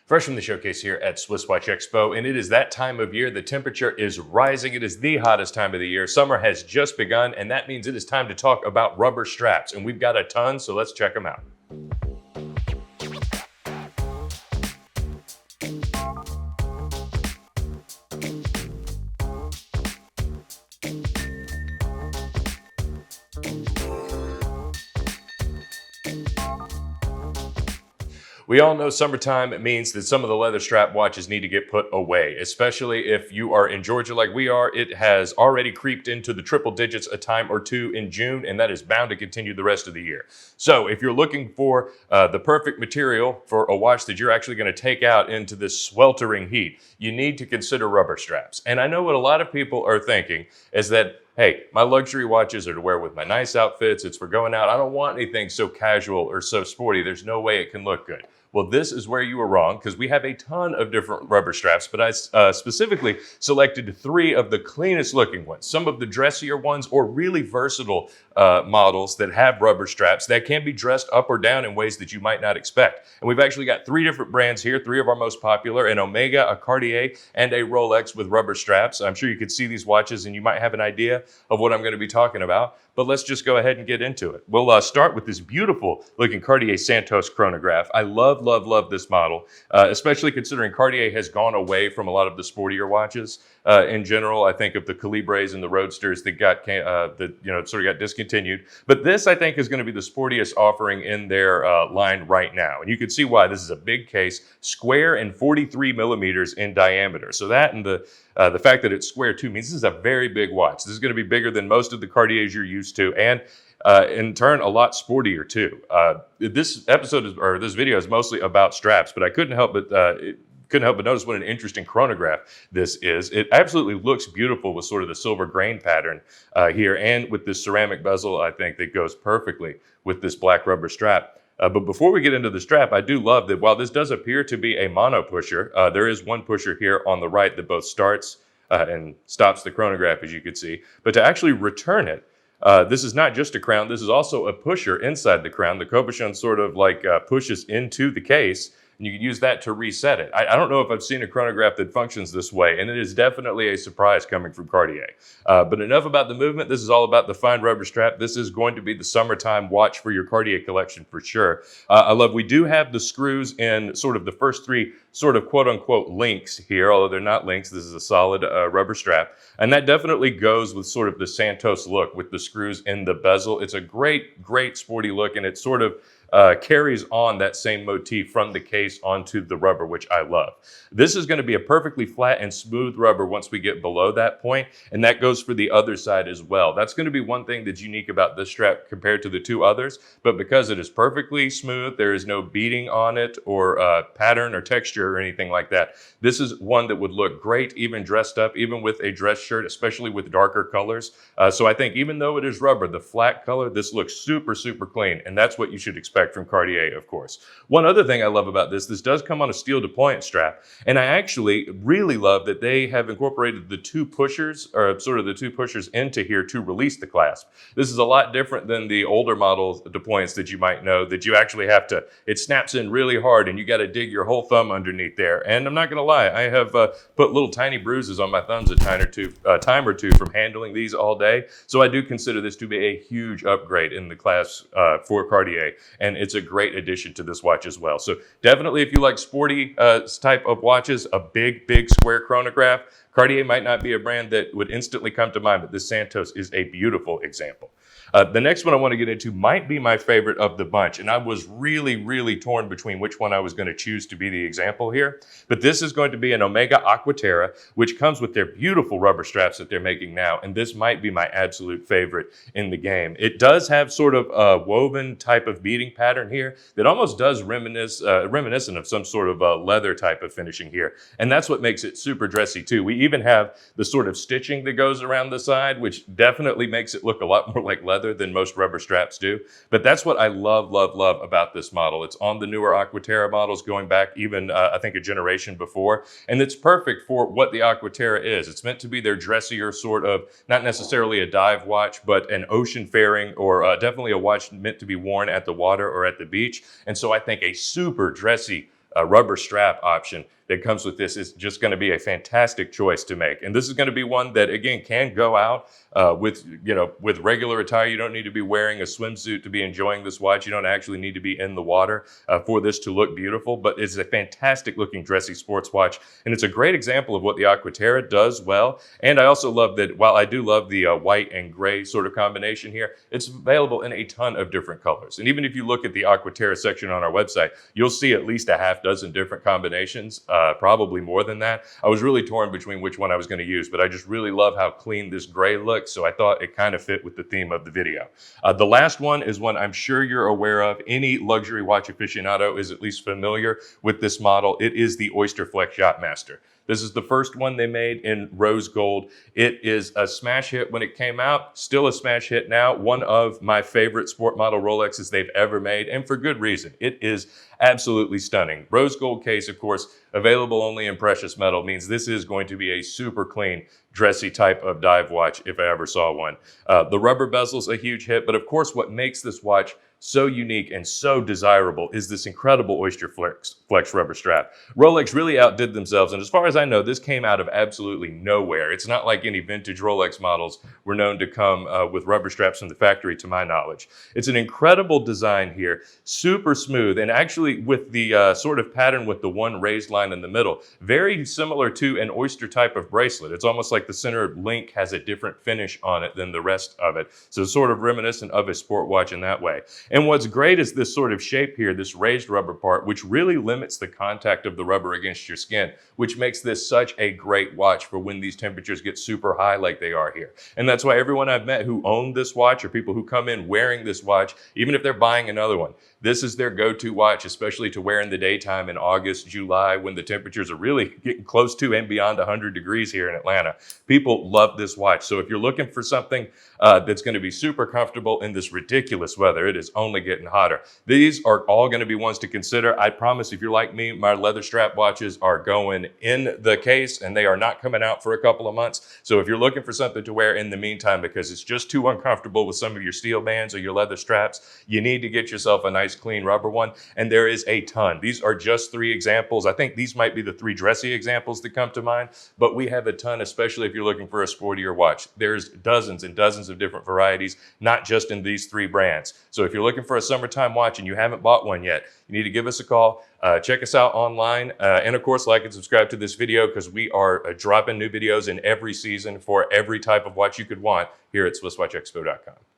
Fresh from the showcase here at SwissWatchExpo, and it is that time of year. The temperature is rising. It is the hottest time of the year. Summer has just begun, and that means it is time to talk about rubber straps. And we've got a ton, so let's check them out. We all know summertime means that some of the leather strap watches need to get put away, especially if you are in Georgia like we are. It has already creeped into the triple digits a time or two in June, and that is bound to continue the rest of the year. So if you're looking for the perfect material for a watch that you're actually going to take out into this sweltering heat, you need to consider rubber straps. And I know what a lot of people are thinking is that, hey, my luxury watches are to wear with my nice outfits. It's for going out. I don't want anything so casual or so sporty. There's no way it can look good. Well, this is where you were wrong, because we have a ton of different rubber straps, but I specifically selected 3 of the cleanest looking ones, some of the dressier ones, or really versatile models that have rubber straps that can be dressed up or down in ways that you might not expect. And we've actually got 3 different brands here, 3 of our most popular, an Omega, a Cartier, and a Rolex with rubber straps. I'm sure you could see these watches and you might have an idea of what I'm going to be talking about. But let's just go ahead and get into it. We'll start with this beautiful looking Cartier Santos chronograph. I love this model, especially considering Cartier has gone away from a lot of the sportier watches. In general, I think of the Calibres and the Roadsters that got sort of got discontinued. But this, I think, is going to be the sportiest offering in their line right now. And you can see why. This is a big case, square and 43 millimeters in diameter. So that and the fact that it's square too means this is a very big watch. This is going to be bigger than most of the Cartiers you're used to, and in turn, a lot sportier too. This video is mostly about straps, but I couldn't help but notice what an interesting chronograph this is. It absolutely looks beautiful with sort of the silver grain pattern here, and with this ceramic bezel, I think that goes perfectly with this black rubber strap. But before we get into the strap, I do love that while this does appear to be a mono pusher, there is one pusher here on the right that both starts and stops the chronograph, as you can see. But to actually return it, this is not just a crown, this is also a pusher inside the crown. The cabochon sort of like pushes into the case, and you can use that to reset it. I don't know if I've seen a chronograph that functions this way, and it is definitely a surprise coming from Cartier. But enough about the movement. This is all about the fine rubber strap. This is going to be the summertime watch for your Cartier collection for sure. We do have the screws in sort of the first 3 sort of quote-unquote links here, although they're not links. This is a solid rubber strap. And that definitely goes with sort of the Santos look with the screws in the bezel. It's a great sporty look, and it sort of carries on that same motif from the case onto the rubber, which I love. This is going to be a perfectly flat and smooth rubber once we get below that point, and that goes for the other side as well. That's going to be one thing that's unique about this strap compared to the 2 others, but because it is perfectly smooth, there is no beading on it or pattern or texture or anything like that. This is one that would look great even dressed up, even with a dress shirt, especially with darker colors. So I think even though it is rubber, the flat color, this looks super clean, and that's what you should expect from Cartier, of course. One other thing I love about this does come on a steel deployant strap, and I actually really love that they have incorporated the 2 pushers, or sort of the 2 pushers into here to release the clasp. This is a lot different than the older model deployants that you might know, that you actually have to, it snaps in really hard and you got to dig your whole thumb underneath there. And I'm not going to lie, I have put little tiny bruises on my thumbs a time or two from handling these all day. So I do consider this to be a huge upgrade in the class for Cartier, and it's a great addition to this watch as well. So definitely, if you like sporty type of watches, a big square chronograph, Cartier might not be a brand that would instantly come to mind, but this Santos is a beautiful example. The next one I want to get into might be my favorite of the bunch, and I was really torn between which one I was going to choose to be the example here. But this is going to be an Omega Aqua Terra, which comes with their beautiful rubber straps that they're making now, and this might be my absolute favorite in the game. It does have sort of a woven type of beading pattern here that almost does reminiscent of some sort of leather type of finishing here, and that's what makes it super dressy too. We even have the sort of stitching that goes around the side, which definitely makes it look a lot more like leather than most rubber straps do. But that's what I love about this model. It's on the newer Aqua Terra models going back even, I think, a generation before. And it's perfect for what the Aqua Terra is. It's meant to be their dressier sort of, not necessarily a dive watch, but an ocean faring, or definitely a watch meant to be worn at the water or at the beach. And so I think a super dressy rubber strap option that comes with this is just going to be a fantastic choice to make. And this is going to be one that, again, can go out with regular attire. You don't need to be wearing a swimsuit to be enjoying this watch. You don't actually need to be in the water for this to look beautiful, but it's a fantastic looking dressy sports watch. And it's a great example of what the Aqua Terra does well. And I also love that while I do love the white and gray sort of combination here, it's available in a ton of different colors. And even if you look at the Aqua Terra section on our website, you'll see at least a half dozen different combinations. Probably more than that. I was really torn between which one I was going to use, but I just really love how clean this gray looks, so I thought it kind of fit with the theme of the video. The last one is one I'm sure you're aware of. Any luxury watch aficionado is at least familiar with this model. It is the Oyster Flex Yachtmaster. This is the first one they made in rose gold. It is a smash hit when it came out, still a smash hit now. One of my favorite sport model Rolexes they've ever made, and for good reason. It is absolutely stunning. Rose gold case, of course, available only in precious metal, means this is going to be a super clean, dressy type of dive watch if I ever saw one. The rubber bezel's a huge hit, but of course what makes this watch so unique and so desirable is this incredible Oyster Flex rubber strap. Rolex really outdid themselves, and as far as I know, this came out of absolutely nowhere. It's not like any vintage Rolex models were known to come with rubber straps from the factory, to my knowledge. It's an incredible design here, super smooth, and actually with the sort of pattern with the one raised line in the middle, very similar to an Oyster type of bracelet. It's almost like the center link has a different finish on it than the rest of it, so it's sort of reminiscent of a sport watch in that way. And what's great is this sort of shape here, this raised rubber part, which really limits the contact of the rubber against your skin, which makes this such a great watch for when these temperatures get super high like they are here. And that's why everyone I've met who own this watch, or people who come in wearing this watch, even if they're buying another one, this is their go-to watch, especially to wear in the daytime in August, July, when the temperatures are really getting close to and beyond 100 degrees here in Atlanta. People love this watch. So if you're looking for something that's going to be super comfortable in this ridiculous weather, it is only getting hotter. These are all going to be ones to consider. I promise if you're like me, my leather strap watches are going in the case and they are not coming out for a couple of months. So if you're looking for something to wear in the meantime because it's just too uncomfortable with some of your steel bands or your leather straps, you need to get yourself a nice clean rubber one. And there is a ton. These are just 3 examples. I think these might be the 3 dressy examples that come to mind, but we have a ton, especially if you're looking for a sportier watch. There's dozens and dozens of different varieties, not just in these 3 brands. So if you're looking for a summertime watch and you haven't bought one yet, you need to give us a call. Check us out online. And of course, like and subscribe to this video because we are dropping new videos in every season for every type of watch you could want here at SwissWatchExpo.com.